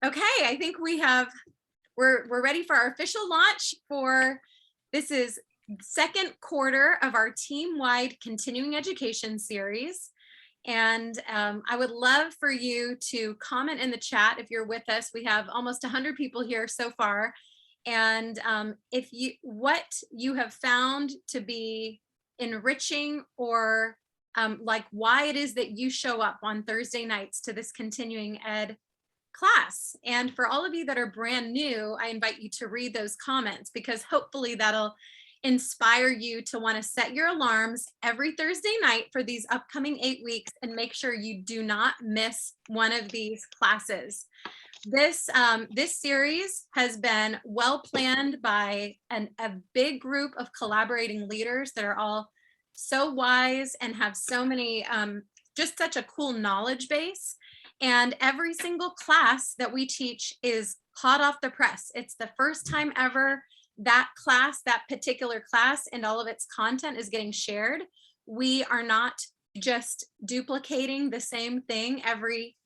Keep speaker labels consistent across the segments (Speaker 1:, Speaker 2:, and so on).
Speaker 1: Okay, I think we're ready for our official launch for this is second quarter of our team-wide continuing education series. And I would love for you to comment in the chat if you're with us. We have almost 100 people here so far. And if you what you have found to be enriching or like why it is that you show up on Thursday nights to this continuing ed class. And for all of you that are brand new, I invite you to read those comments because hopefully that'll inspire you to want to set your alarms every Thursday night for these upcoming 8 weeks and make sure you do not miss one of these classes. This series has been well planned by a big group of collaborating leaders that are all so wise and have so many just such a cool knowledge base. And every single class that we teach is hot off the press. It's the first time ever that class, that particular class, and all of its content is getting shared. We are not just duplicating the same thing every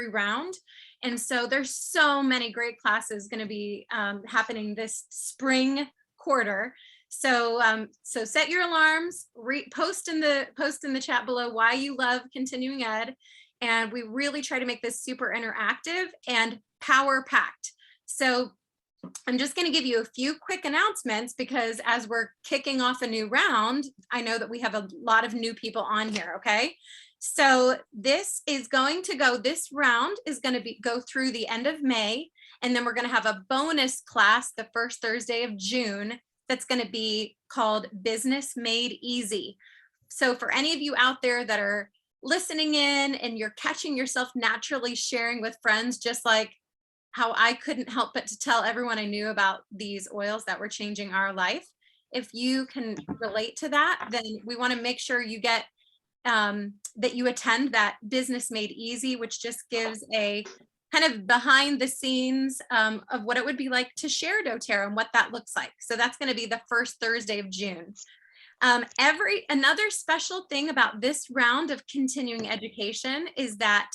Speaker 1: round. And so there's so many great classes going to be happening this spring quarter. So so set your alarms, post in the chat below why you love continuing ed. And we really try to make this super interactive and power packed. So I'm just going to give you a few quick announcements because as we're kicking off a new round, I know that we have a lot of new people on here. Okay. So this round is going to go through the end of May. And then we're going to have a bonus class the first Thursday of June that's going to be called Business Made Easy. So for any of you out there that are listening in and you're catching yourself naturally sharing with friends, just like how I couldn't help but to tell everyone I knew about these oils that were changing our life. If you can relate to that, then we want to make sure you get that you attend that Business Made Easy, which just gives a kind of behind the scenes of what it would be like to share doTERRA and what that looks like. So that's going to be the first Thursday of June. Another special thing about this round of continuing education is that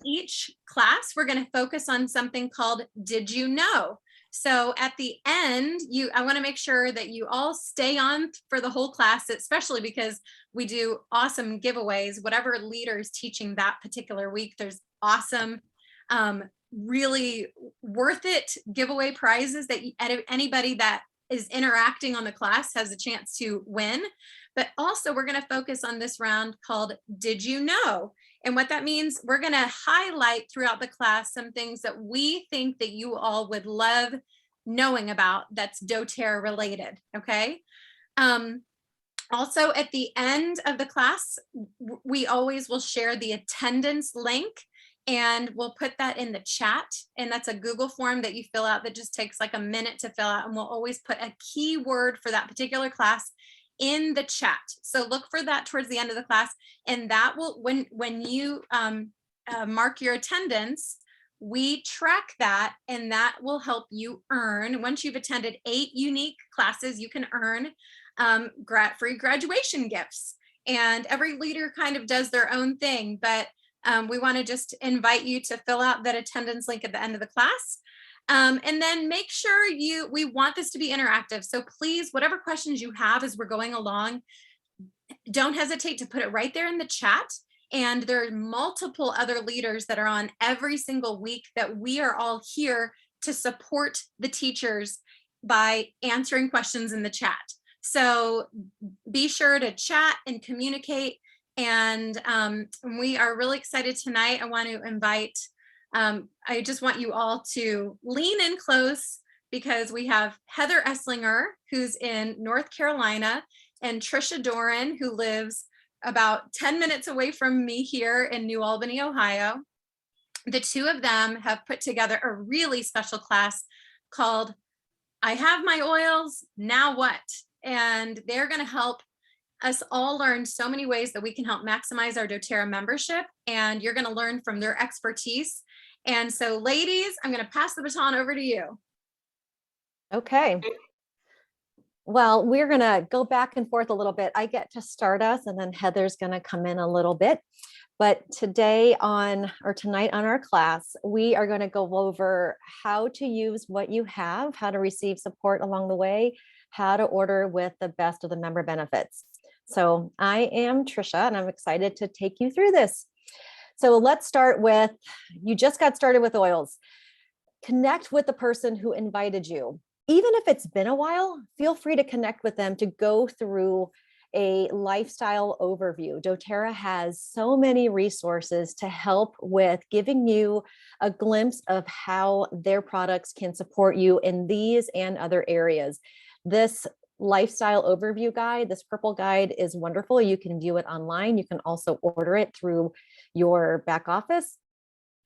Speaker 1: each class we're going to focus on something called Did You Know? So at the end, I want to make sure that you all stay on for the whole class, especially because we do awesome giveaways. Whatever leader is teaching that particular week, there's awesome, really worth it giveaway prizes that anybody that is interacting on the class has a chance to win. But also we're going to focus on this round called Did You Know? And what that means, we're going to highlight throughout the class some things that we think that you all would love knowing about that's doTERRA related, okay? Also at the end of the class, we always will share the attendance link and we'll put that in the chat. And that's a Google form that you fill out that just takes like a minute to fill out. And we'll always put a keyword for that particular class in the chat. So look for that towards the end of the class. And that will, when you mark your attendance, we track that and that will help you earn. Once you've attended 8 unique classes, you can earn free graduation gifts. And every leader kind of does their own thing, but we want to just invite you to fill out that attendance link at the end of the class. And then make sure we want this to be interactive. So please, whatever questions you have as we're going along, don't hesitate to put it right there in the chat. And there are multiple other leaders that are on every single week that we are all here to support the teachers by answering questions in the chat. So be sure to chat and communicate. And we are really excited tonight. I want to invite, I just want you all to lean in close because we have Heather Esslinger, who's in North Carolina, and Trisha Doran, who lives about 10 minutes away from me here in New Albany, Ohio. The two of them have put together a really special class called I Have My Oils, Now What? And they're going to help us all learn so many ways that we can help maximize our doTERRA membership. And you're going to learn from their expertise. And so ladies, I'm going to pass the baton over to you.
Speaker 2: Okay. Well, we're going to go back and forth a little bit. I get to start us, and then Heather's going to come in a little bit. But tonight on our class, we are going to go over how to use what you have, how to receive support along the way, how to order with the best of the member benefits. So I am Trisha, and I'm excited to take you through this. So let's start with, you just got started with oils. Connect with the person who invited you. Even if it's been a while, feel free to connect with them to go through a lifestyle overview. doTERRA has so many resources to help with giving you a glimpse of how their products can support you in these and other areas. This lifestyle overview guide, this purple guide, is wonderful. You can view it online. You can also order it through your back office.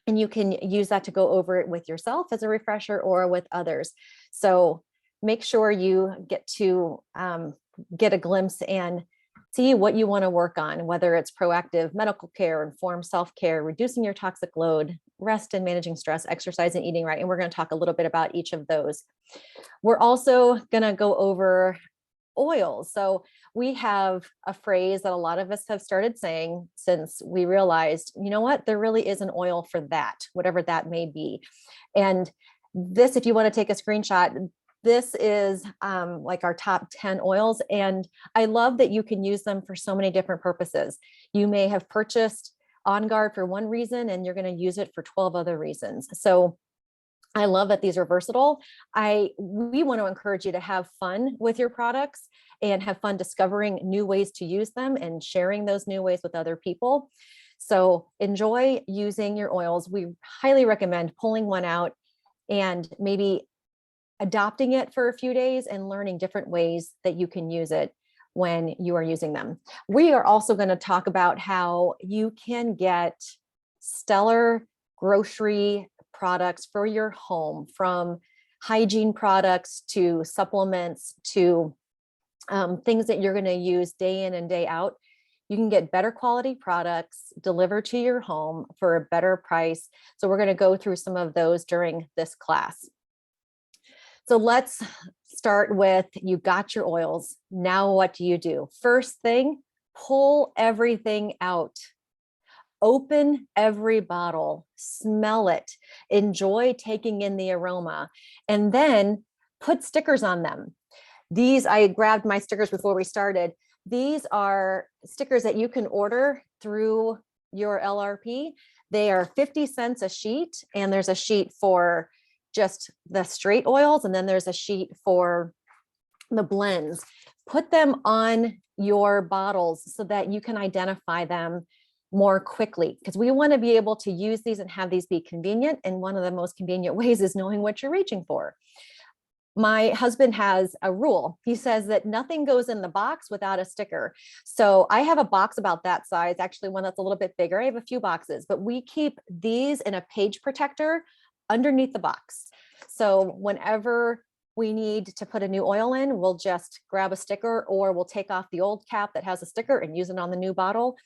Speaker 2: And you can use that to go over it with yourself as a refresher or with others. So make sure you get to get a glimpse and see what you want to work on, whether it's proactive medical care, informed self-care, reducing your toxic load, rest and managing stress, exercise and eating right. And we're going to talk a little bit about each of those. We're also going to go over oils. So we have a phrase that a lot of us have started saying since we realized, you know what, there really is an oil for that, whatever that may be. And this, if you want to take a screenshot, this is like our top 10 oils. And I love that you can use them for so many different purposes. You may have purchased On Guard for one reason, and you're going to use it for 12 other reasons. So I love that these are versatile. We want to encourage you to have fun with your products and have fun discovering new ways to use them and sharing those new ways with other people. So enjoy using your oils. We highly recommend pulling one out and maybe adopting it for a few days and learning different ways that you can use it when you are using them. We are also going to talk about how you can get stellar grocery products for your home, from hygiene products to supplements to things that you're going to use day in and day out. You can get better quality products delivered to your home for a better price. So we're going to go through some of those during this class. So let's start with, you got your oils. Now what do you do? First thing, pull everything out. Open every bottle, smell it, enjoy taking in the aroma, and then put stickers on them. These, I grabbed my stickers before we started. These are stickers that you can order through your LRP. They are 50 cents a sheet, and there's a sheet for just the straight oils, and then there's a sheet for the blends. Put them on your bottles so that you can identify them more quickly, because we want to be able to use these and have these be convenient. And one of the most convenient ways is knowing what you're reaching for. My husband has a rule. He says that nothing goes in the box without a sticker. So I have a box about that size, actually one that's a little bit bigger. I have a few boxes, but we keep these in a page protector underneath the box. So whenever we need to put a new oil in, we'll just grab a sticker, or we'll take off the old cap that has a sticker and use it on the new bottle.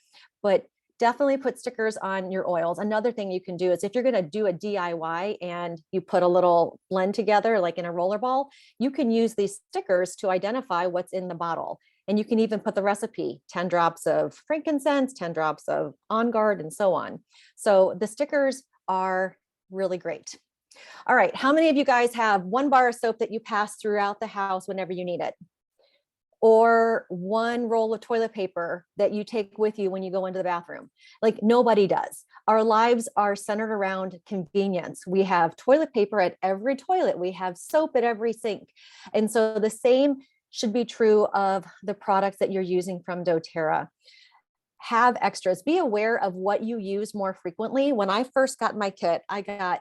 Speaker 2: But definitely put stickers on your oils. Another thing you can do is, if you're going to do a DIY and you put a little blend together, like in a roller ball, you can use these stickers to identify what's in the bottle. And you can even put the recipe, 10 drops of frankincense, 10 drops of On Guard, and so on. So the stickers are really great. All right. How many of you guys have one bar of soap that you pass throughout the house whenever you need it? Or one roll of toilet paper that you take with you when you go into the bathroom? Like, nobody does. Our lives are centered around convenience. We have toilet paper at every toilet. We have soap at every sink. And so the same should be true of the products that you're using from doTERRA. Have extras. Be aware of what you use more frequently. When I first got my kit, I got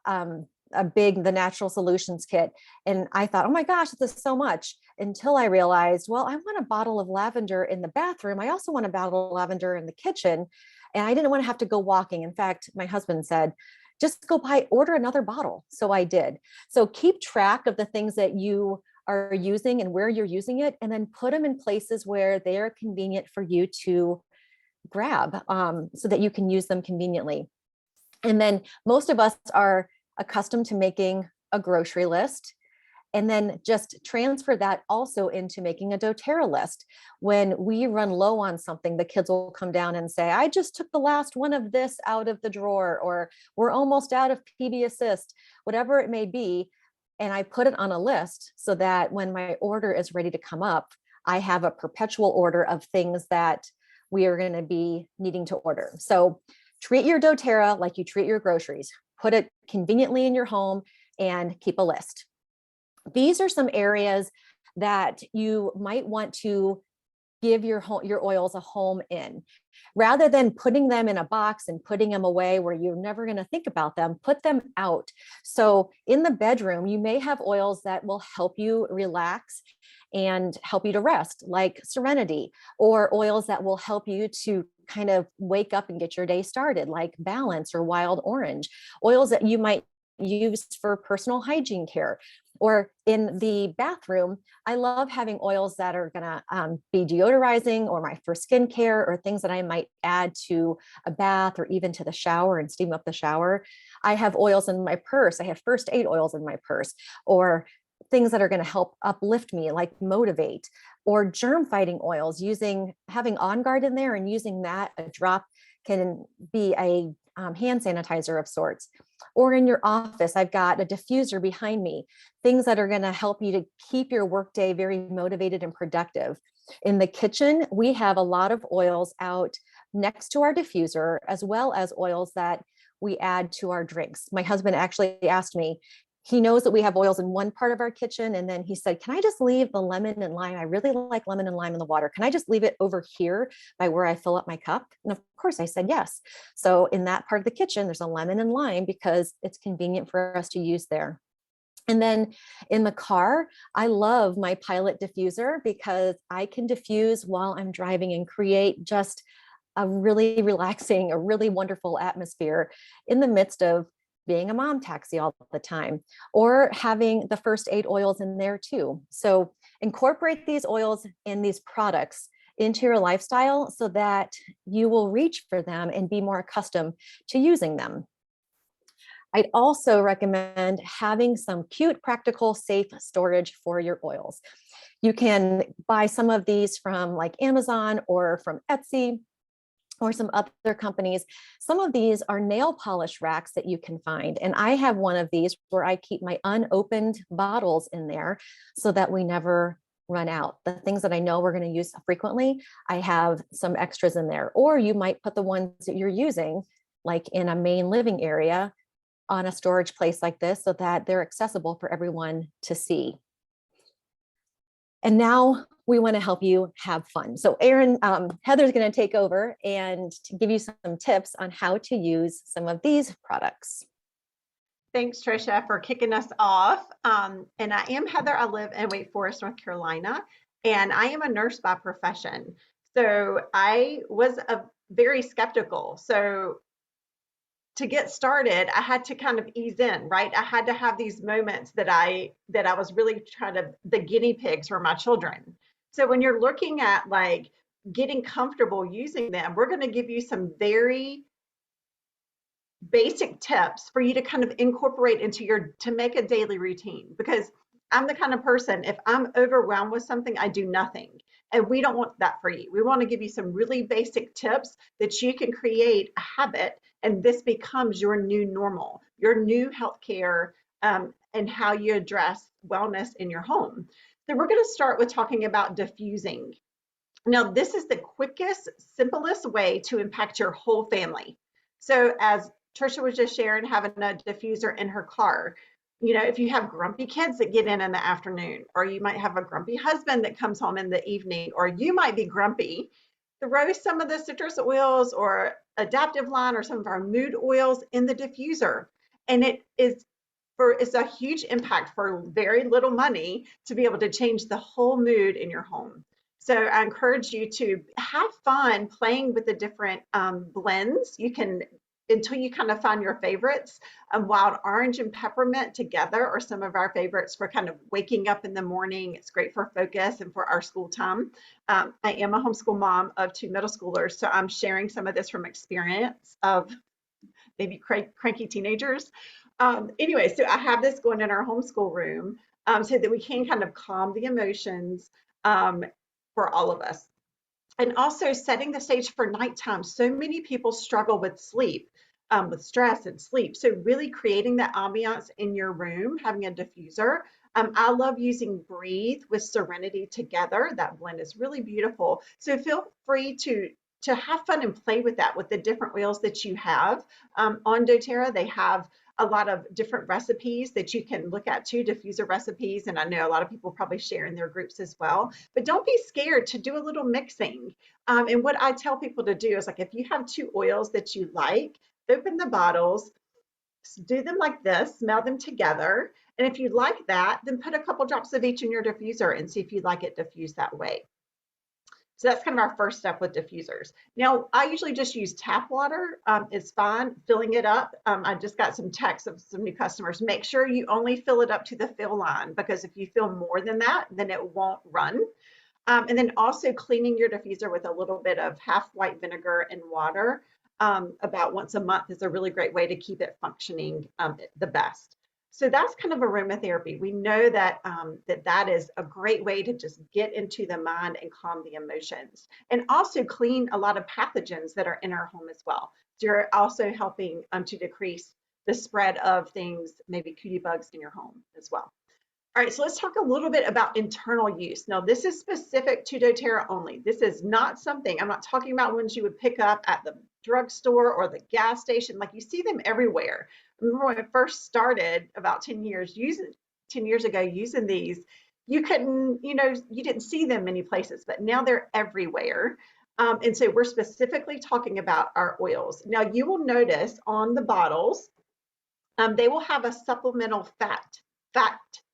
Speaker 2: the Natural Solutions kit. And I thought, oh my gosh, this is so much, until I realized, well, I want a bottle of lavender in the bathroom. I also want a bottle of lavender in the kitchen. And I didn't want to have to go walking. In fact, my husband said, just go order another bottle. So I did. So keep track of the things that you are using and where you're using it, and then put them in places where they are convenient for you to grab, so that you can use them conveniently. And then most of us are accustomed to making a grocery list. And then just transfer that also into making a doTERRA list. When we run low on something, the kids will come down and say, I just took the last one of this out of the drawer, or we're almost out of PB Assist, whatever it may be. And I put it on a list so that when my order is ready to come up, I have a perpetual order of things that we are going to be needing to order. So treat your doTERRA like you treat your groceries. Put it conveniently in your home and keep a list. These are some areas that you might want to give your oils a home in. Rather than putting them in a box and putting them away where you're never going to think about them, put them out. So in the bedroom, you may have oils that will help you relax and help you to rest, like Serenity, or oils that will help you to kind of wake up and get your day started, like Balance or Wild Orange, oils that you might use for personal hygiene care. Or in the bathroom, I love having oils that are going to be deodorizing, or for skincare, or things that I might add to a bath or even to the shower and steam up the shower. I have oils in my purse. I have first aid oils in my purse, or things that are going to help uplift me, like Motivate, or germ fighting oils, having On Guard in there and using that. A drop can be a hand sanitizer of sorts. Or in your office, I've got a diffuser behind me, things that are going to help you to keep your workday very motivated and productive. In the kitchen, we have a lot of oils out next to our diffuser, as well as oils that we add to our drinks. My husband actually asked me, he knows that we have oils in one part of our kitchen. And then he said, can I just leave the lemon and lime? I really like lemon and lime in the water. Can I just leave it over here by where I fill up my cup? And of course I said, yes. So in that part of the kitchen, there's a lemon and lime because it's convenient for us to use there. And then in the car, I love my Pilot diffuser because I can diffuse while I'm driving and create just a really relaxing, a really wonderful atmosphere in the midst of being a mom taxi all the time, or having the first aid oils in there too. So incorporate these oils and these products into your lifestyle so that you will reach for them and be more accustomed to using them. I'd also recommend having some cute, practical, safe storage for your oils. You can buy some of these from like Amazon or from Etsy or some other companies. Some of these are nail polish racks that you can find. And I have one of these where I keep my unopened bottles in there so that we never run out. The things that I know we're going to use frequently, I have some extras in there. Or you might put the ones that you're using, like in a main living area, on a storage place like this so that they're accessible for everyone to see. And now we want to help you have fun. So Heather's going to take over and to give you some tips on how to use some of these products.
Speaker 3: Thanks, Tricia, for kicking us off. And I am Heather. I live in Wake Forest, North Carolina, and I am a nurse by profession. So I was very skeptical. So to get started, I had to kind of ease in, right? I had to have these moments that I was really the guinea pigs were my children. So when you're looking at like getting comfortable using them, we're going to give you some very basic tips for you to kind of incorporate to make a daily routine. Because I'm the kind of person, if I'm overwhelmed with something, I do nothing. And we don't want that for you. We want to give you some really basic tips that you can create a habit, and this becomes your new normal, your new healthcare, and how you address wellness in your home. So we're going to start with talking about diffusing. Now, this is the quickest, simplest way to impact your whole family. So as Tricia was just sharing, having a diffuser in her car, if you have grumpy kids that get in the afternoon, or you might have a grumpy husband that comes home in the evening, or you might be grumpy, throw some of the citrus oils or adaptive line or some of our mood oils in the diffuser. And it's a huge impact for very little money to be able to change the whole mood in your home. So I encourage you to have fun playing with the different blends. You can, until you kind of find your favorites. Wild orange and peppermint together are some of our favorites for kind of waking up in the morning. It's great for focus and for our school time. I am a homeschool mom of 2 middle schoolers, so I'm sharing some of this from experience of maybe cranky teenagers. Anyway, so I have this going in our homeschool room. so that we can kind of calm the emotions for all of us. And also setting the stage for nighttime. So many people struggle with sleep, with stress and sleep. So really creating that ambiance in your room, having a diffuser. I love using Breathe with Serenity together. That blend is really beautiful. So feel free to have fun and play with that with the different oils that you have. On doTERRA, they have a lot of different recipes that you can look at too, diffuser recipes. And I know a lot of people probably share in their groups as well, but don't be scared to do a little mixing. And what I tell people to do is, like, if you have two oils that you like, open the bottles, do them like this, smell them together. And if you like that, then put a couple drops of each in your diffuser and see if you like it diffused that way. So that's kind of our first step with diffusers. Now, I usually just use tap water. It's fine, filling it up. I just got some texts of some new customers. Make sure you only fill it up to the fill line, because if you fill more than that, then it won't run. And then also cleaning your diffuser with a little bit of half white vinegar and water about once a month is a really great way to keep it functioning the best. So that's kind of aromatherapy. We know that that is a great way to just get into the mind and calm the emotions, and also clean a lot of pathogens that are in our home as well. So you're also helping to decrease the spread of things, maybe cootie bugs in your home as well. All right, so let's talk a little bit about internal use. Now, this is specific to doTERRA only. This is not something, I'm not talking about ones you would pick up at the drugstore or the gas station. Like, you see them everywhere. Remember when I first started about 10 years ago using these, you couldn't, you didn't see them many places, but now they're everywhere. And so we're specifically talking about our oils. Now, you will notice on the bottles, they will have a supplemental fat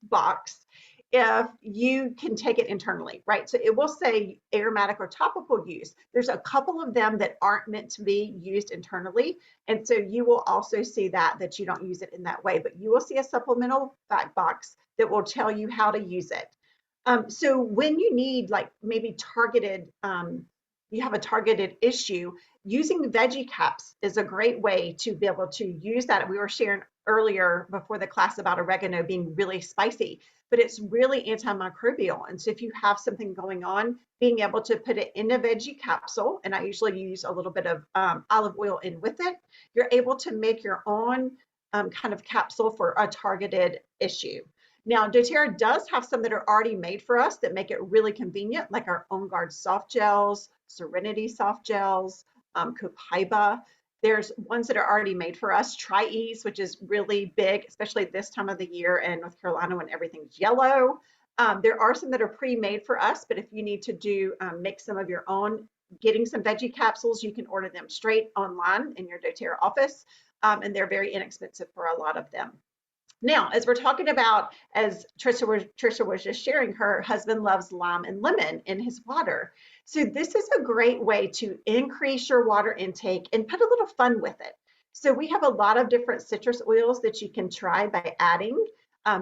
Speaker 3: box if you can take it internally, right? So it will say aromatic or topical use. There's a couple of them that aren't meant to be used internally. And so you will also see that you don't use it in that way, but you will see a supplemental fat box that will tell you how to use it. So when you need, like, maybe targeted, you have a targeted issue, using veggie caps is a great way to be able to use that. We were sharing earlier before the class about oregano being really spicy, but it's really antimicrobial. And so if you have something going on, being able to put it in a veggie capsule, and I usually use a little bit of olive oil in with it, you're able to make your own kind of capsule for a targeted issue. Now, doTERRA does have some that are already made for us that make it really convenient, like our On Guard soft gels, Serenity soft gels, Copaiba. There's ones that are already made for us. Tri-Ease, which is really big, especially this time of the year in North Carolina when everything's yellow. There are some that are pre-made for us, but if you need to make some of your own, getting some veggie capsules, you can order them straight online in your doTERRA office, and they're very inexpensive for a lot of them. Now, as we're talking about, as Trisha was just sharing, her husband loves lime and lemon in his water. So this is a great way to increase your water intake and put a little fun with it. So we have a lot of different citrus oils that you can try by adding.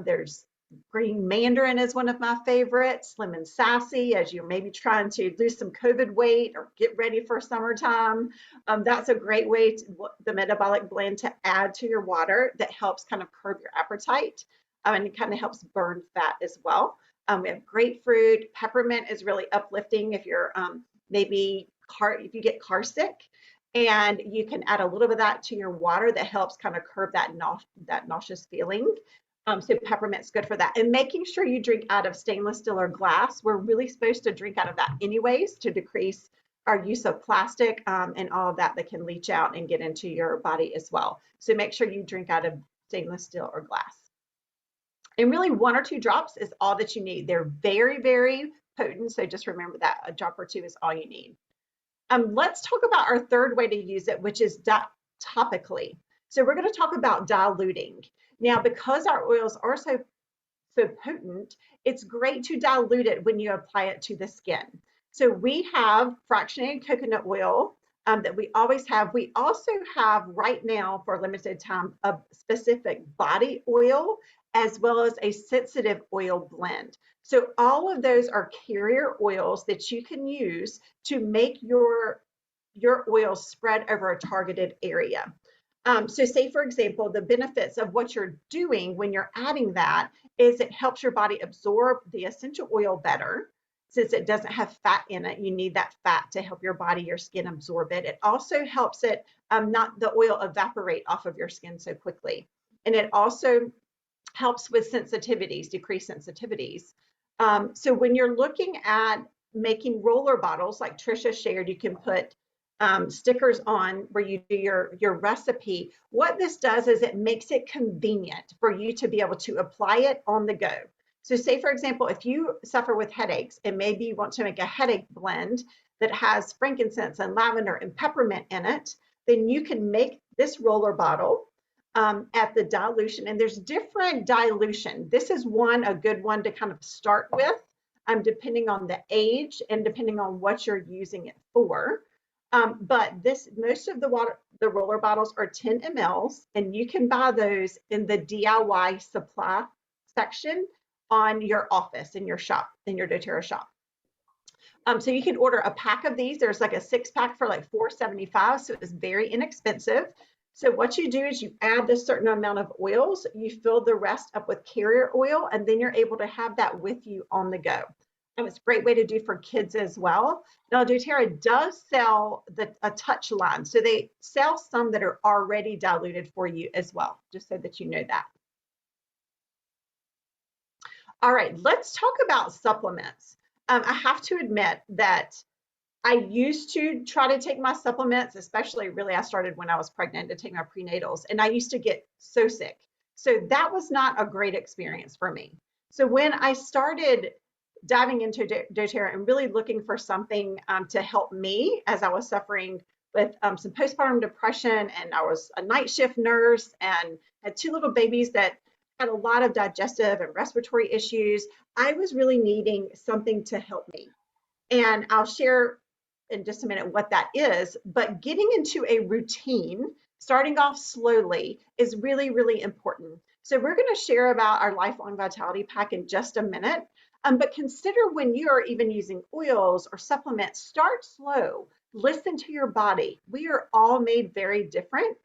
Speaker 3: There's green mandarin is one of my favorites, lemon sassy, as you're maybe trying to lose some COVID weight or get ready for summertime. That's a great way to the metabolic blend to add to your water that helps kind of curb your appetite, and it kind of helps burn fat as well. We have grapefruit. Peppermint is really uplifting if you're if you get car sick, and you can add a little bit of that to your water that helps kind of curb that nauseous feeling. So peppermint's good for that. And making sure you drink out of stainless steel or glass. We're really supposed to drink out of that anyways to decrease our use of plastic and all of that can leach out and get into your body as well. So make sure you drink out of stainless steel or glass. And really 1 or 2 drops is all that you need. They're very, very potent. So just remember that a drop or 2 is all you need. Let's talk about our third way to use it, which is topically. So we're going to talk about diluting. Now, because our oils are so potent, it's great to dilute it when you apply it to the skin. So we have fractionated coconut oil that we always have. We also have right now for a limited time a specific body oil as well as a sensitive oil blend. So all of those are carrier oils that you can use to make your oil spread over a targeted area. So say, for example, the benefits of what you're doing when you're adding that is it helps your body absorb the essential oil better. Since it doesn't have fat in it, you need that fat to help your body, your skin absorb it. It also helps it not the oil evaporate off of your skin so quickly. And it also helps with sensitivities, decrease sensitivities. So when you're looking at making roller bottles, like Trisha shared, you can put stickers on where you do your recipe. What this does is it makes it convenient for you to be able to apply it on the go. So say, for example, if you suffer with headaches and maybe you want to make a headache blend that has frankincense and lavender and peppermint in it, then you can make this roller bottle at the dilution. And there's different dilution. This is a good one to kind of start with, depending on the age and depending on what you're using it for. But most of the roller bottles are 10 mLs, and you can buy those in the DIY supply section on your office, in your shop, in your doTERRA shop. So you can order a pack of these. There's like a 6-pack for like $4.75, so it's very inexpensive. So what you do is you add a certain amount of oils, you fill the rest up with carrier oil, and then you're able to have that with you on the go. And it's a great way to do for kids as well. Now, doTERRA does sell a touch line. So they sell some that are already diluted for you as well, just so that you know that. All right, let's talk about supplements. I have to admit that I used to try to take my supplements, especially really I started when I was pregnant to take my prenatals, and I used to get so sick. So that was not a great experience for me. So when I started diving into doTERRA and really looking for something to help me as I was suffering with some postpartum depression, and I was a night shift nurse and had 2 little babies that had a lot of digestive and respiratory issues, I was really needing something to help me. And I'll share in just a minute what that is, but getting into a routine, starting off slowly, is really, really important. So we're going to share about our Lifelong Vitality Pack in just a minute, but consider when you are even using oils or supplements, start slow, listen to your body. We are all made very different,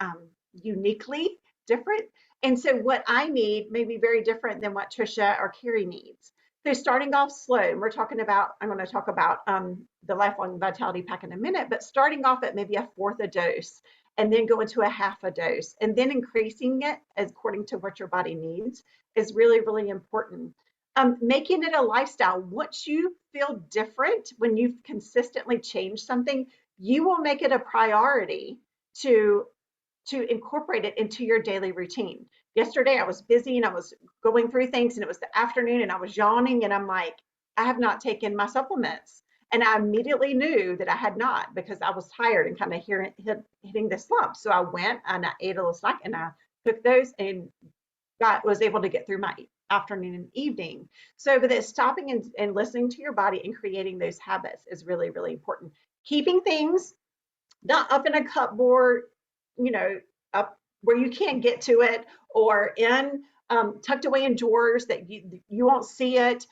Speaker 3: uniquely different. And so what I need may be very different than what Trisha or Carrie needs. So starting off slow, and I'm going to talk about the Lifelong Vitality Pack in a minute, but starting off at maybe 1/4 a dose, and then go into 1/2 a dose, and then increasing it according to what your body needs is really, really important. Making it a lifestyle. Once you feel different, when you've consistently changed something, you will make it a priority to incorporate it into your daily routine. Yesterday, I was busy and I was going through things, and it was the afternoon, and I was yawning, and I'm like, I have not taken my supplements. And I immediately knew that I had not, because I was tired and kind of hitting the slump. So I went and I ate a little snack and I took those and was able to get through my afternoon and evening. So, but it's stopping and listening to your body and creating those habits is really, really important. Keeping things not up in a cupboard, up where you can't get to it, or in tucked away in drawers that you won't see it.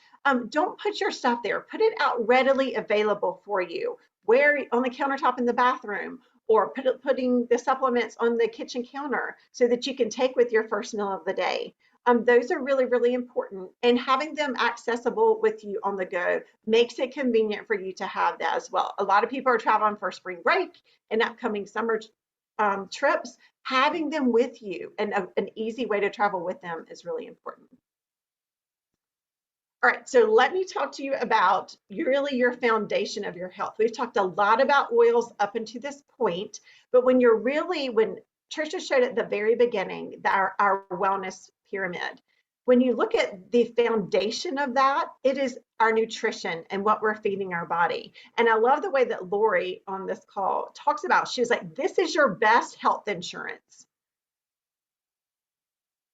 Speaker 3: Don't put your stuff there. Put it out readily available for you, where on the countertop in the bathroom, or putting the supplements on the kitchen counter so that you can take with your first meal of the day. Those are really, really important, and having them accessible with you on the go makes it convenient for you to have that as well. A lot of people are traveling for spring break and upcoming summer trips. Having them with you and an easy way to travel with them is really important. All right, so let me talk to you about really your foundation of your health. We've talked a lot about oils up until this point, but when Trisha showed at the very beginning our wellness pyramid, when you look at the foundation of that, it is our nutrition and what we're feeding our body. And I love the way that Lori on this call talks about, she was like, this is your best health insurance.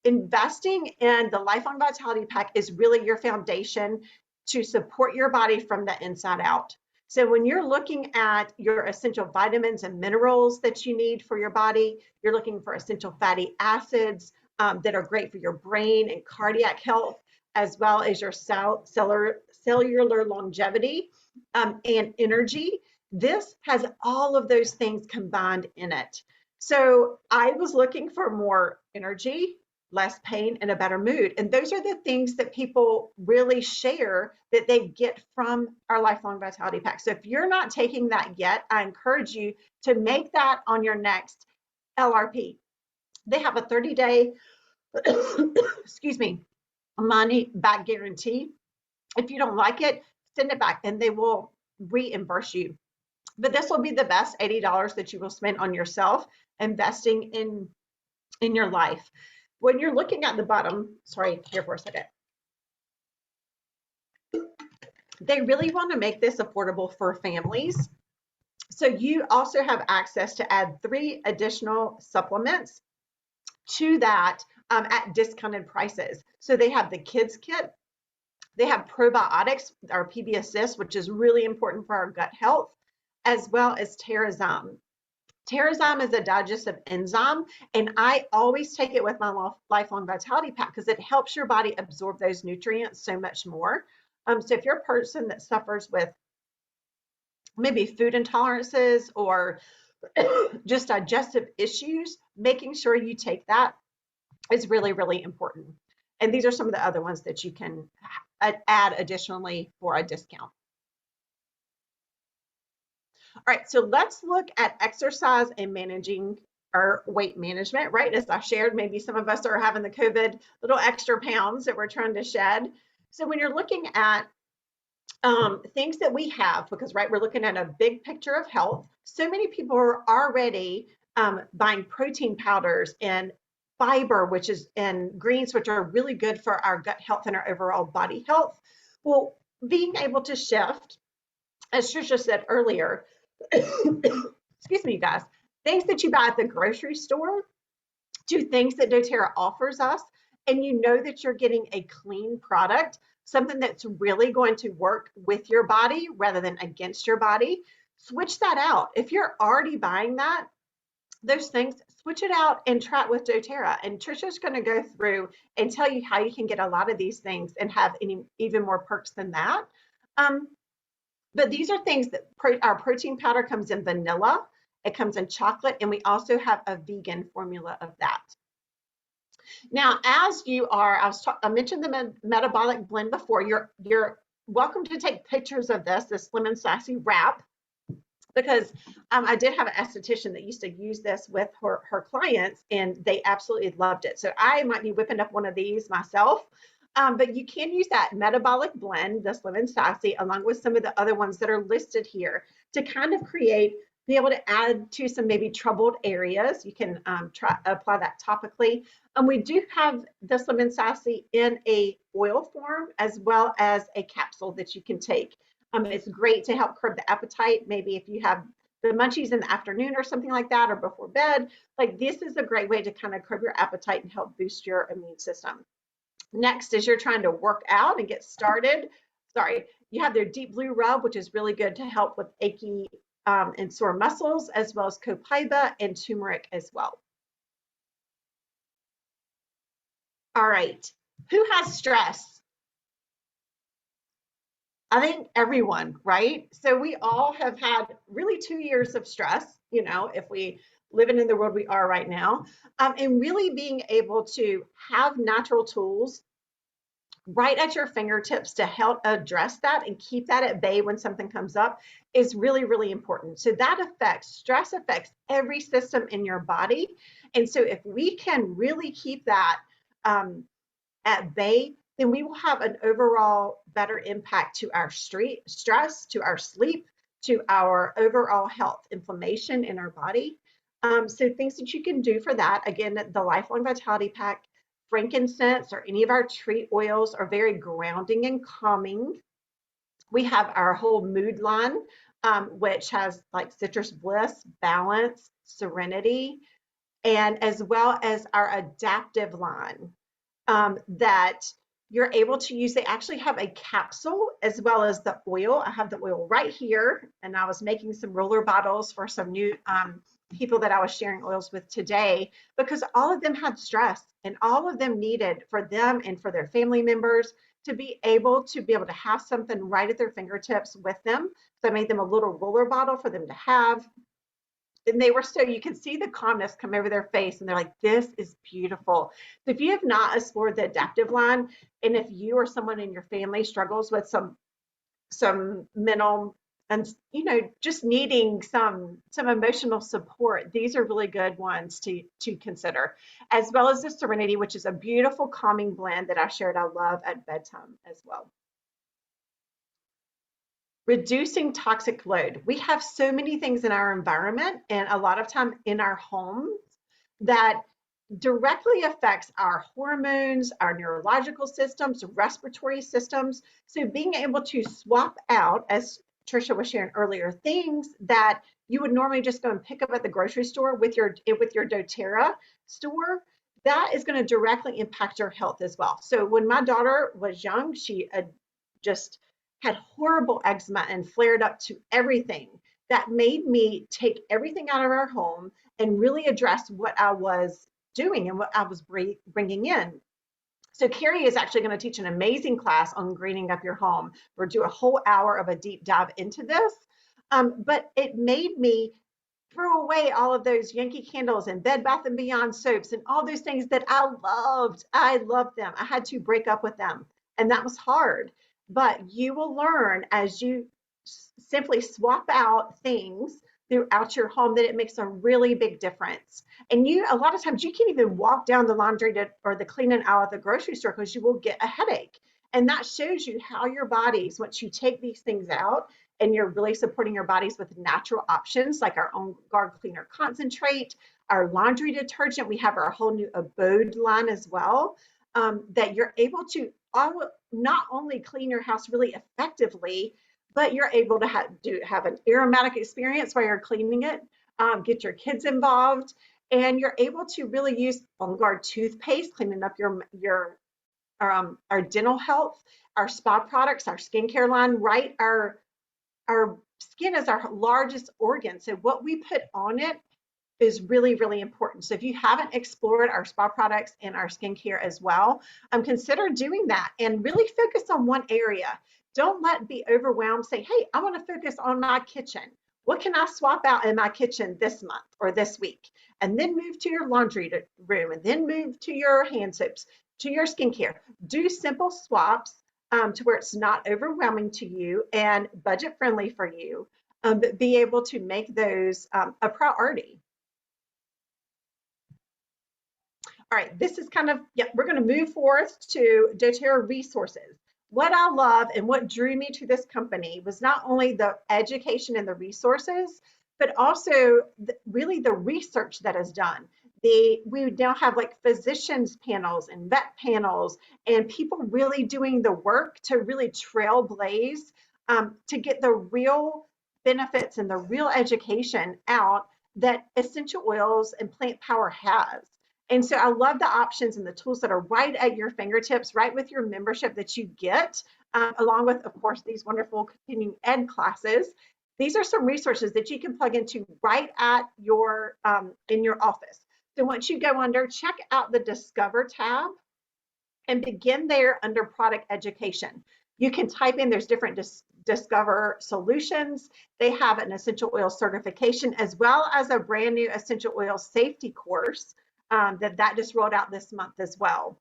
Speaker 3: Investing in the Lifelong Vitality Pack is really your foundation to support your body from the inside out. So when you're looking at your essential vitamins and minerals that you need for your body, you're looking for essential fatty acids that are great for your brain and cardiac health, as well as your cellular longevity and energy. This has all of those things combined in it. So I was looking for more energy, less pain, and a better mood. And those are the things that people really share that they get from our Lifelong Vitality Pack. So if you're not taking that yet, I encourage you to make that on your next LRP. They have a 30-day, excuse me, money back guarantee. If you don't like it, send it back and they will reimburse you. But this will be the best $80 that you will spend on yourself investing in your life. When you're looking at the bottom, sorry, here for a second. They really want to make this affordable for families. So you also have access to add 3 additional supplements to that at discounted prices. So they have the kids kit, they have probiotics, our PB Assist, which is really important for our gut health, as well as Terrazyme. Terrazyme is a digestive enzyme, and I always take it with my Lifelong Vitality Pack because it helps your body absorb those nutrients so much more. So if you're a person that suffers with maybe food intolerances or just digestive issues, making sure you take that is really, really important. And these are some of the other ones that you can add additionally for a discount. All right, so let's look at exercise and managing our weight management, right? As I shared, maybe some of us are having the COVID little extra pounds that we're trying to shed. So when you're looking at things that we have, because right, we're looking at a big picture of health. So many people are already buying protein powders and fiber, which is and greens, which are really good for our gut health and our overall body health. Well, being able to shift, as Trisha said earlier, excuse me, guys, things that you buy at the grocery store to things that doTERRA offers us, and you know that you're getting a clean product, something that's really going to work with your body rather than against your body, switch that out. If you're already buying those things, switch it out and try it with doTERRA. And Trisha's going to go through and tell you how you can get a lot of these things and have even more perks than that. But these are things that our protein powder comes in vanilla, it comes in chocolate, and we also have a vegan formula of that. Now, as you are, I mentioned the metabolic blend before. You're welcome to take pictures of this Slim and Sassy wrap, because I did have an esthetician that used to use this with her clients, and they absolutely loved it. So I might be whipping up one of these myself. But you can use that metabolic blend, the Slim and Sassy, along with some of the other ones that are listed here to kind of be able to add to some maybe troubled areas. You can apply that topically. We do have the Slim and Sassy in a oil form as well as a capsule that you can take. It's great to help curb the appetite. Maybe if you have the munchies in the afternoon or something like that, or before bed, like this is a great way to kind of curb your appetite and help boost your immune system. Next, as you're trying to work out and get started, you have their Deep Blue Rub, which is really good to help with achy and sore muscles, as well as copaiba and turmeric as well. All right, who has stress? I think everyone, right? So we all have had really 2 years of stress, you know, if we living in the world we are right now, and really being able to have natural tools right at your fingertips to help address that and keep that at bay when something comes up is really, really important. So stress affects every system in your body. And so if we can really keep that at bay, then we will have an overall better impact to our stress, to our sleep, to our overall health, inflammation in our body. So things that you can do for that, again, the Lifelong Vitality Pack, frankincense or any of our tree oils are very grounding and calming. We have our whole mood line, which has like citrus bliss, balance, serenity, and as well as our adaptive line that you're able to use. They actually have a capsule as well as the oil. I have the oil right here, and I was making some roller bottles for some new people that I was sharing oils with today, because all of them had stress and all of them needed for them and for their family members to be able to have something right at their fingertips with them. So I made them a little roller bottle for them to have. and they were so, you can see the calmness come over their face and they're like, this is beautiful. So if you have not explored the adaptive line, and if you or someone in your family struggles with some mental and just needing some emotional support, these are really good ones to consider, as well as the Serenity, which is a beautiful calming blend that I shared I love at bedtime as well. Reducing toxic load. We have so many things in our environment and a lot of time in our homes that directly affects our hormones, our neurological systems, respiratory systems. So being able to swap out, as Trisha was sharing earlier, things that you would normally just go and pick up at the grocery store with your doTERRA store, that is going to directly impact your health as well. So when my daughter was young, she just had horrible eczema and flared up to everything. That made me take everything out of our home and really address what I was doing and what I was bringing in. So Carrie is actually going to teach an amazing class on greening up your home. We'll do a whole hour of a deep dive into this. But it made me throw away all of those Yankee candles and Bed Bath & Beyond soaps and all those things that I loved. I loved them. I had to break up with them. And that was hard. But you will learn as you simply swap out things throughout your home that it makes a really big difference. And a lot of times you can't even walk down the laundry or the cleaning out at the grocery store because you will get a headache. And that shows you how your bodies, once you take these things out and you're really supporting your bodies with natural options like our own Guard Cleaner Concentrate, our laundry detergent, we have our whole new Abode line as well, that you're able to not only clean your house really effectively, but you're able to have an aromatic experience while you're cleaning it, get your kids involved, and you're able to really use On Guard toothpaste, cleaning up our dental health, our spa products, our skincare line, right? Our skin is our largest organ. So what we put on it is really, really important. So if you haven't explored our spa products and our skincare as well, consider doing that and really focus on one area. Don't be overwhelmed. Say, hey, I want to focus on my kitchen. What can I swap out in my kitchen this month or this week? And then move to your laundry room, and then move to your hand soaps, to your skincare. Do simple swaps to where it's not overwhelming to you and budget friendly for you, but be able to make those a priority. All right, this is we're going to move forth to doTERRA resources. What I love and what drew me to this company was not only the education and the resources, but also really the research that is done. We now have like physicians panels and vet panels and people really doing the work to really trailblaze to get the real benefits and the real education out that essential oils and plant power has. And so I love the options and the tools that are right at your fingertips, right with your membership that you get, along with, of course, these wonderful continuing ed classes. These are some resources that you can plug into right at your in your office. So once you go under, check out the Discover tab and begin there under product education. You can type in, there's different Discover solutions. They have an essential oil certification as well as a brand new essential oil safety course that just rolled out this month as well.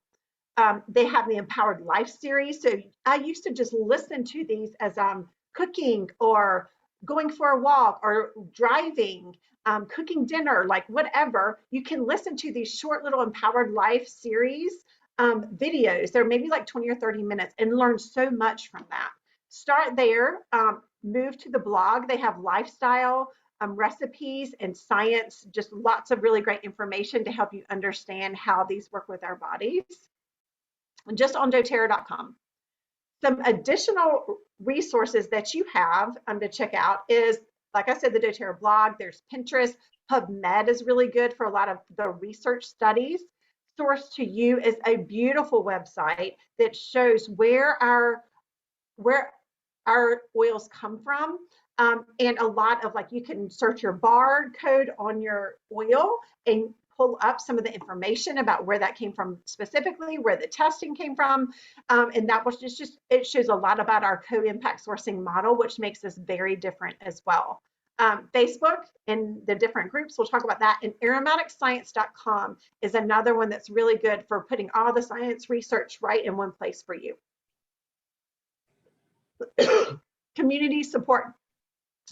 Speaker 3: They have the Empowered Life series. So I used to just listen to these as I'm cooking or going for a walk or driving, cooking dinner, like whatever. You can listen to these short little Empowered Life series videos. They're maybe like 20 or 30 minutes and learn so much from that. Start there, move to the blog. They have lifestyle, recipes and science, just lots of really great information to help you understand how these work with our bodies. Just on doTERRA.com. Some additional resources that you have to check out is, like I said, the doTERRA blog. There's Pinterest. PubMed is really good for a lot of the research studies. Source to You is a beautiful website that shows where our oils come from. And a lot of you can search your barcode on your oil and pull up some of the information about where that came from specifically, where the testing came from. And that was it shows a lot about our co-impact sourcing model, which makes us very different as well. Facebook and the different groups. We'll talk about that. And aromaticscience.com is another one that's really good for putting all the science research right in one place for you. Community support.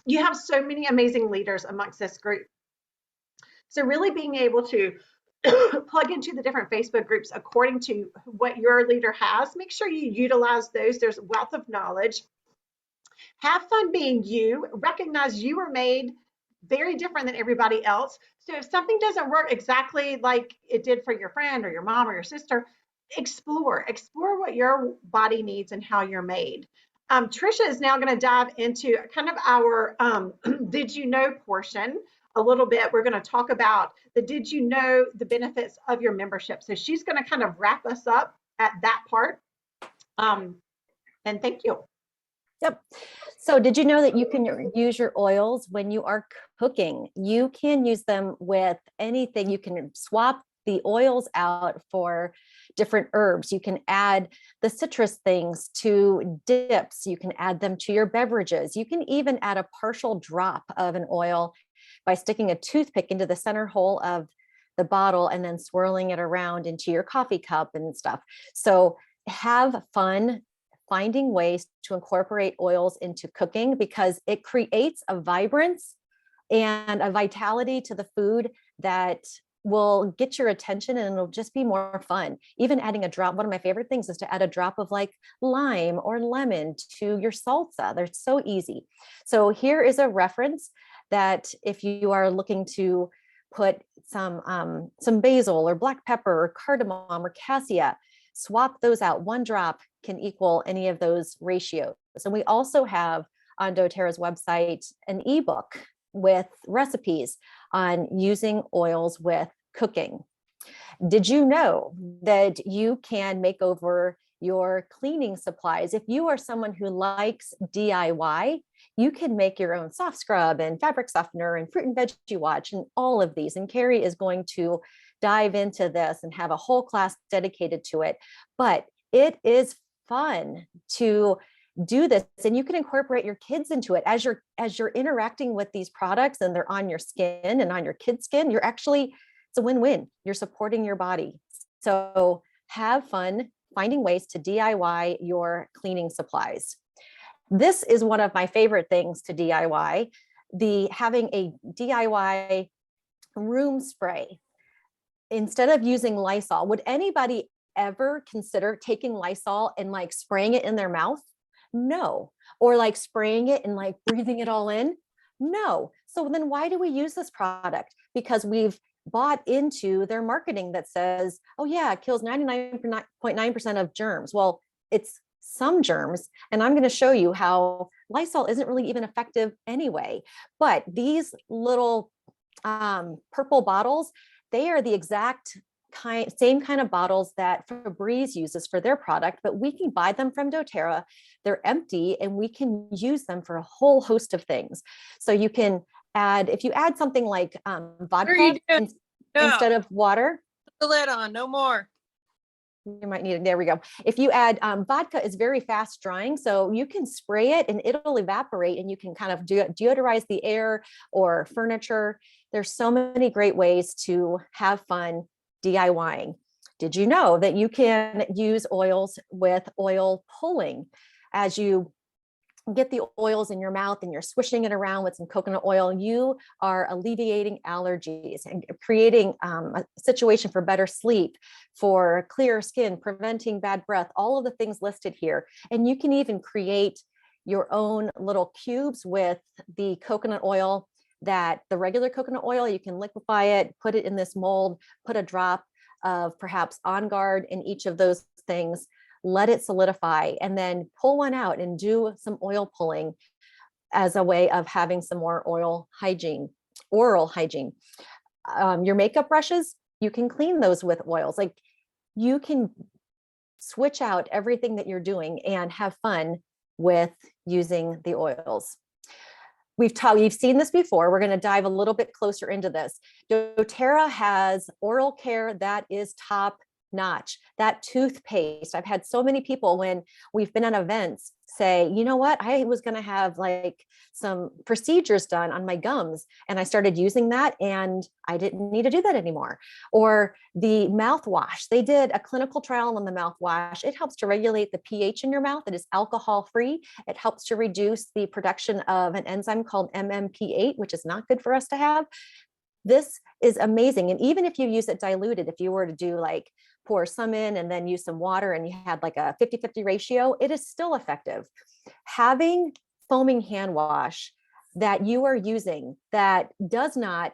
Speaker 3: You have so many amazing leaders amongst this group. So really being able to plug into the different Facebook groups according to what your leader has, make sure you utilize those. There's a wealth of knowledge. Have fun being you. Recognize you are made very different than everybody else. So if something doesn't work exactly like it did for your friend or your mom or your sister, explore what your body needs and how you're made. Trisha is now going to dive into kind of our did you know portion a little bit. We're going to talk about the did you know the benefits of your membership. So she's going to kind of wrap us up at that part. And thank you.
Speaker 2: Yep. So did you know that you can use your oils when you are cooking? You can use them with anything. You can swap the oils out for different herbs. You can add the citrus things to dips. You can add them to your beverages. You can even add a partial drop of an oil by sticking a toothpick into the center hole of the bottle and then swirling it around into your coffee cup and stuff. So have fun finding ways to incorporate oils into cooking, because it creates a vibrance and a vitality to the food that will get your attention, and it'll just be more fun. Even adding a drop, one of my favorite things is to add a drop of like lime or lemon to your salsa. They're so easy. So here is a reference that if you are looking to put some basil or black pepper or cardamom or cassia, swap those out. One drop can equal any of those ratios. And we also have on doTERRA's website an ebook with recipes on using oils with cooking. Did you know that you can make over your cleaning supplies? If you are someone who likes DIY, you can make your own soft scrub and fabric softener and fruit and veggie watch and all of these. And Carrie is going to dive into this and have a whole class dedicated to it. But it is fun to do this, and you can incorporate your kids into it as you're interacting with these products and they're on your skin and on your kids' skin. It's a win-win. You're supporting your body. So have fun finding ways to DIY your cleaning supplies. This is one of my favorite things to DIY, having a DIY room spray. Instead of using Lysol, would anybody ever consider taking Lysol and like spraying it in their mouth? No. Or like spraying it and like breathing it all in? No. So then why do we use this product? Because we've bought into their marketing that says, oh yeah, it kills 99.9% of germs. Well, it's some germs. And I'm going to show you how Lysol isn't really even effective anyway. But these little purple bottles, they are the exact same kind of bottles that Febreze uses for their product, but we can buy them from doTERRA. They're empty and we can use them for a whole host of things. So you can if you add something like vodka instead of water.
Speaker 4: Put the lid on, no more.
Speaker 2: You might need it. There we go. If you add vodka is very fast drying, so you can spray it and it'll evaporate and you can kind of deodorize the air or furniture. There's so many great ways to have fun DIYing. Did you know that you can use oils with oil pulling? As you get the oils in your mouth and you're swishing it around with some coconut oil, you are alleviating allergies and creating a situation for better sleep, for clearer skin, preventing bad breath, all of the things listed here. And you can even create your own little cubes with the coconut oil, that the regular coconut oil, you can liquefy it, put it in this mold, put a drop of perhaps On Guard in each of those things, let it solidify, and then pull one out and do some oil pulling as a way of having some more oral hygiene. Your makeup brushes, you can clean those with oils. Like, you can switch out everything that you're doing and have fun with using the oils. We've seen this before. We're going to dive a little bit closer into this. doTERRA has oral care that is top notch. That toothpaste, I've had so many people when we've been at events say, you know what, I was going to have like some procedures done on my gums, and I started using that and I didn't need to do that anymore. Or the mouthwash, they did a clinical trial on the mouthwash. It helps to regulate the pH in your mouth. It is alcohol free. It helps to reduce the production of an enzyme called MMP8, which is not good for us to have. This is amazing. And even if you use it diluted, if you were to do like pour some in and then use some water and you had like a 50-50 ratio, it is still effective. Having foaming hand wash that you are using that does not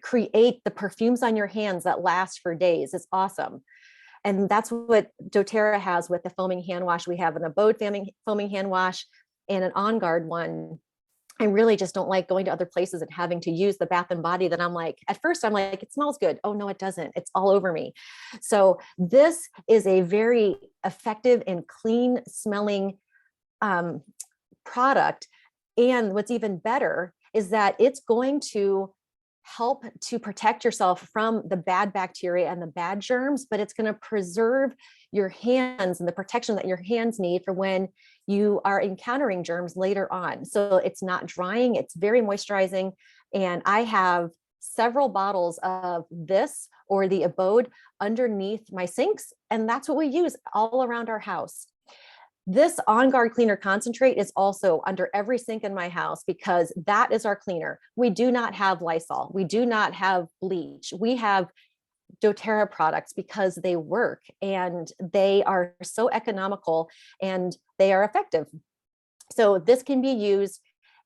Speaker 2: create the perfumes on your hands that last for days is awesome. And that's what doTERRA has with the foaming hand wash. We have an Abode foaming hand wash and an On Guard one. I really just don't like going to other places and having to use the Bath and Body that I'm like, at first I'm like, it smells good. Oh no, it doesn't. It's all over me. So this is a very effective and clean smelling product. And what's even better is that it's going to help to protect yourself from the bad bacteria and the bad germs, but it's going to preserve your hands and the protection that your hands need for when you are encountering germs later on. So it's not drying, it's very moisturizing. And I have several bottles of this or the Abode underneath my sinks, and that's what we use all around our house. This On Guard cleaner concentrate is also under every sink in my house because that is our cleaner. We do not have Lysol. We do not have bleach. We have doTERRA products because they work and they are so economical and they are effective. So this can be used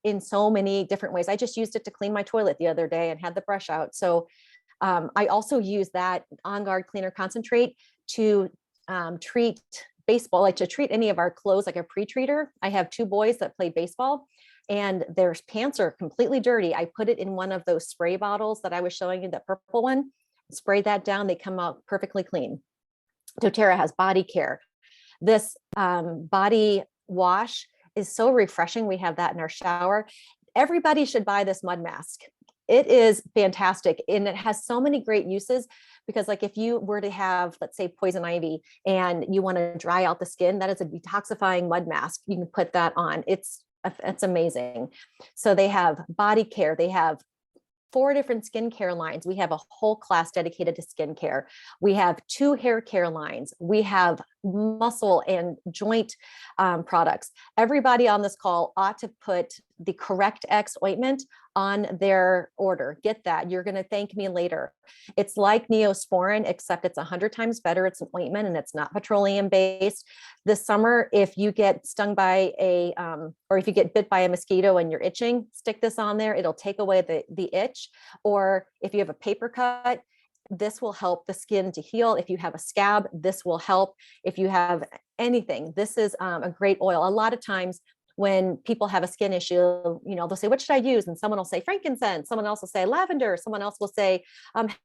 Speaker 2: in so many different ways. I just used it to clean my toilet the other day and had the brush out. So I also use that On Guard cleaner concentrate to treat baseball, like to treat any of our clothes like a pre-treater. I have 2 boys that play baseball and their pants are completely dirty. I put it in one of those spray bottles that I was showing you, the purple one, spray that down, they come out perfectly clean. doTERRA has body care. This body wash is so refreshing. We have that in our shower. Everybody should buy this mud mask. It is fantastic. And it has so many great uses because like if you were to have, let's say poison ivy and you want to dry out the skin, that is a detoxifying mud mask. You can put that on. It's amazing. So they have body care. They have 4 different skincare lines. We have a whole class dedicated to skincare. We have 2 hair care lines. We have muscle and joint products. Everybody on this call ought to put the Correct X ointment on their order. Get that. You're going to thank me later. It's like Neosporin, except it's 100 times better. It's an ointment and it's not petroleum based. This summer, if you get stung by or if you get bit by a mosquito and you're itching, stick this on there. It'll take away the itch. Or if you have a paper cut, this will help the skin to heal. If you have a scab, this will help. If you have anything, this is a great oil. A lot of times when people have a skin issue, they'll say, what should I use? And someone will say frankincense. Someone else will say lavender. Someone else will say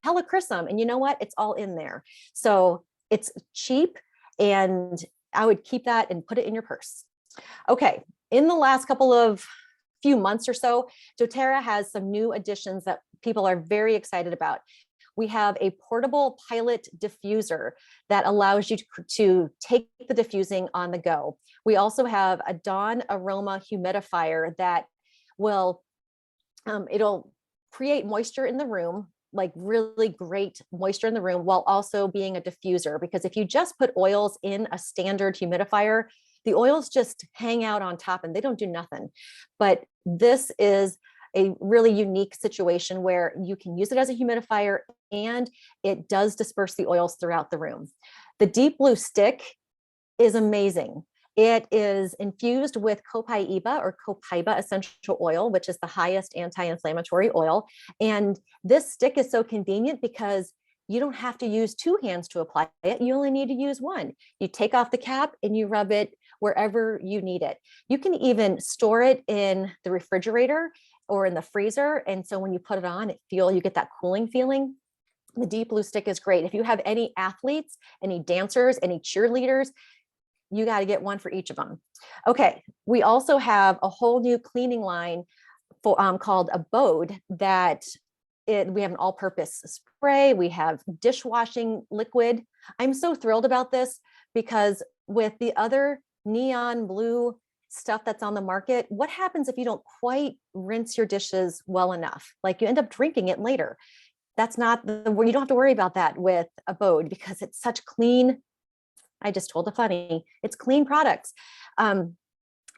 Speaker 2: helichrysum. And you know what? It's all in there. So it's cheap and I would keep that and put it in your purse. Okay. In the last few months or so, doTERRA has some new additions that people are very excited about. We have a portable pilot diffuser that allows you to take the diffusing on the go. We also have a Dawn aroma humidifier that will, it'll create moisture in the room, like really great moisture in the room while also being a diffuser. Because if you just put oils in a standard humidifier, the oils just hang out on top and they don't do nothing. But this is a really unique situation where you can use it as a humidifier and it does disperse the oils throughout the room. The Deep Blue stick is amazing. It is infused with copaiba or copaiba essential oil, which is the highest anti-inflammatory oil. And this stick is so convenient because you don't have to use 2 hands to apply it. You only need to use 1. You take off the cap and you rub it wherever you need it. You can even store it in the refrigerator or in the freezer. And so when you put it on, you get that cooling feeling. The Deep Blue stick is great. If you have any athletes, any dancers, any cheerleaders, you got to get one for each of them. Okay. We also have a whole new cleaning line called Abode that We have an all-purpose spray. We have dishwashing liquid. I'm so thrilled about this because with the other neon blue stuff that's on the market, what happens if you don't quite rinse your dishes well enough? Like you end up drinking it later. That's not you don't have to worry about that with Abode because it's such clean. I just told a funny, it's clean products. And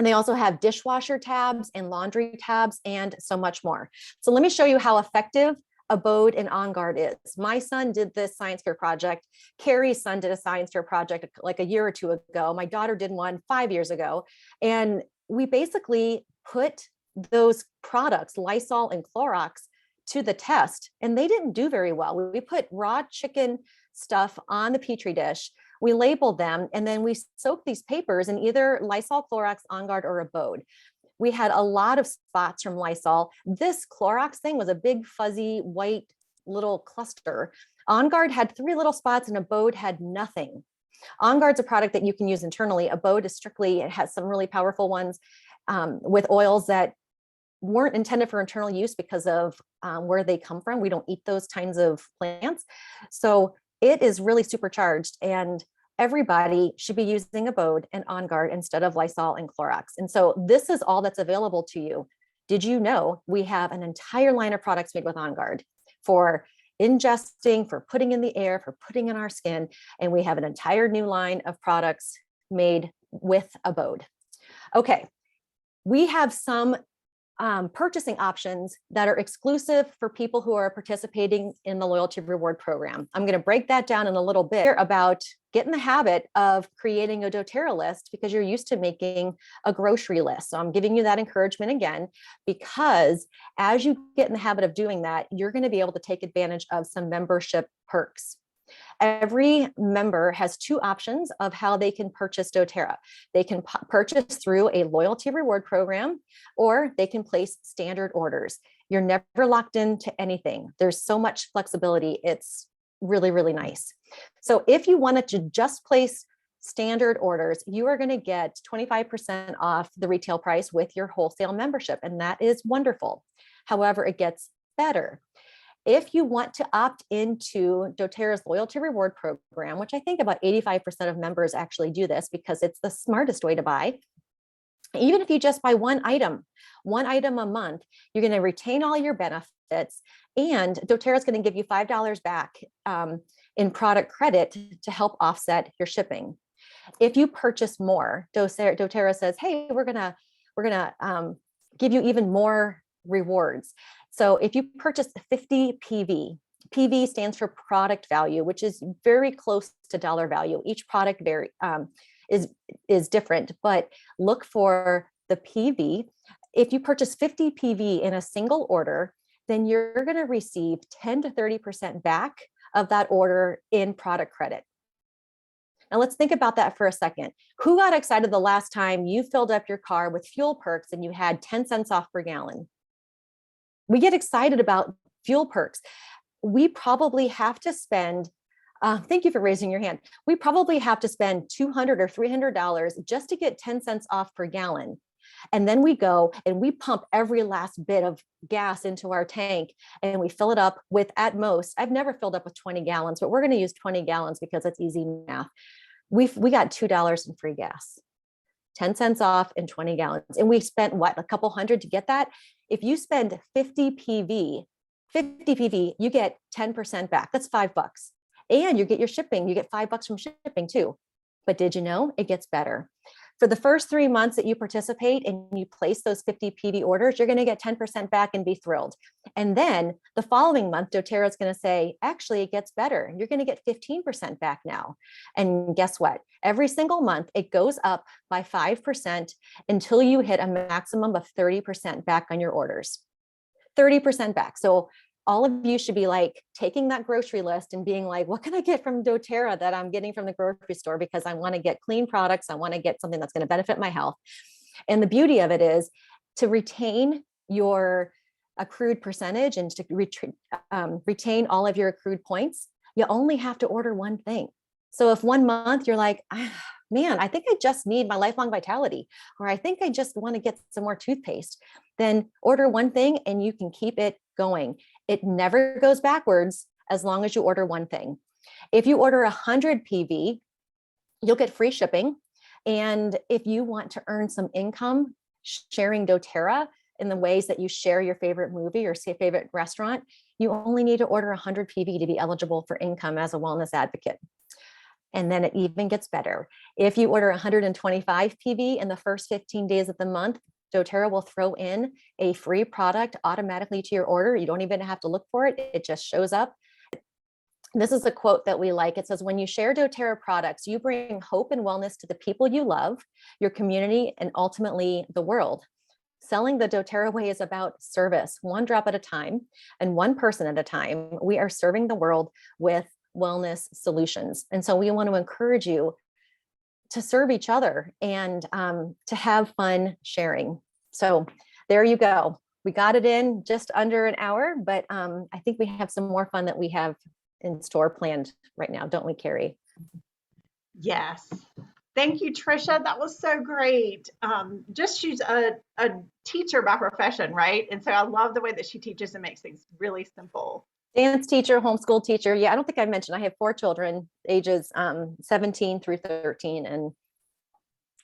Speaker 2: they also have dishwasher tabs and laundry tabs and so much more. So let me show you how effective Abode and On Guard is. My son did this science fair project. Carrie's son did a science fair project like a year or two ago. My daughter did one 5 years ago. And we basically put those products, Lysol and Clorox, to the test, and they didn't do very well. We put raw chicken stuff on the Petri dish. We labeled them, and then we soaked these papers in either Lysol, Clorox, On Guard, or Abode. We had a lot of spots from Lysol. This Clorox thing was a big, fuzzy, white little cluster. On Guard had 3 little spots, and Abode had nothing. On Guard's a product that you can use internally. Abode is strictly, it has some really powerful ones with oils that weren't intended for internal use because of where they come from. We don't eat those kinds of plants. So it is really supercharged, and everybody should be using Abode and On Guard instead of Lysol and Clorox. And so this is all that's available to you. Did you know we have an entire line of products made with On Guard for ingesting, for putting in the air, for putting in our skin, and we have an entire new line of products made with Abode. Okay, we have some purchasing options that are exclusive for people who are participating in the loyalty reward program. I'm going to break that down in a little bit about get in the habit of creating a doTERRA list because you're used to making a grocery list. So I'm giving you that encouragement again, because as you get in the habit of doing that, you're going to be able to take advantage of some membership perks. Every member has 2 options of how they can purchase doTERRA. They can purchase through a loyalty reward program, or they can place standard orders. You're never locked into anything. There's so much flexibility. It's really, really nice. So if you wanted to just place standard orders, you are going to get 25% off the retail price with your wholesale membership, and that is wonderful. However, it gets better. If you want to opt into doTERRA's loyalty reward program, which I think about 85% of members actually do this because it's the smartest way to buy, even if you just buy one item a month, you're going to retain all your benefits, and doTERRA is going to give you $5 back in product credit to help offset your shipping. If you purchase more, doTERRA says, hey, we're gonna give you even more rewards. So if you purchase 50 PV stands for product value, which is very close to dollar value. Each product is different, but look for the PV. If you purchase 50 PV in a single order, then you're going to receive 10 to 30% back of that order in product credit. Now let's think about that for a second. Who got excited the last time you filled up your car with fuel perks and you had 10 cents off per gallon? We get excited about fuel perks. We probably have to spend, thank you for raising your hand. We probably have to spend $200 or $300 just to get 10 cents off per gallon. And then we go and we pump every last bit of gas into our tank and we fill it up with, at most, I've never filled up with 20 gallons, but we're going to use 20 gallons because it's easy math. We got $2 in free gas. 10 cents off and 20 gallons. And we spent what, a couple hundred to get that? If you spend 50 PV, you get 10% back. That's $5. And you get your shipping. You get $5 from shipping too. But did you know it gets better? For the first 3 months that you participate and you place those 50 PV orders, you're going to get 10% back and be thrilled. And then the following month, doTERRA is going to say, actually, it gets better. You're going to get 15% back now. And guess what? Every single month, it goes up by 5% until you hit a maximum of 30% back on your orders. 30% back. So all of you should be like taking that grocery list and being like, what can I get from doTERRA that I'm getting from the grocery store? Because I want to get clean products. I want to get something that's going to benefit my health. And the beauty of it is to retain your accrued percentage and to retain all of your accrued points. You only have to order one thing. So if 1 month you're like, man, I think I just need my lifelong vitality, or I think I just want to get some more toothpaste, then order one thing and you can keep it going. It never goes backwards as long as you order one thing. If you order 100 PV, you'll get free shipping. And if you want to earn some income sharing doTERRA in the ways that you share your favorite movie or say favorite restaurant, you only need to order 100 PV to be eligible for income as a wellness advocate. And then it even gets better. If you order 125 PV in the first 15 days of the month, doTERRA will throw in a free product automatically to your order. You don't even have to look for it. It just shows up. This is a quote that we like. It says, when you share doTERRA products, you bring hope and wellness to the people you love, your community, and ultimately the world. Selling the doTERRA way is about service, one drop at a time and one person at a time. We are serving the world with wellness solutions. And so we want to encourage you to serve each other and to have fun sharing. So there you go. We got it in just under an hour, but I think we have some more fun that we have in store planned right now, don't we, Carrie?
Speaker 3: Yes. Thank you, Trisha. That was so great. Just she's a teacher by profession, right? And so I love the way that she teaches and makes things really simple.
Speaker 2: Dance teacher, homeschool teacher. Yeah, I don't think I mentioned I have 4 children, ages 17 through 13, and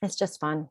Speaker 2: it's just fun.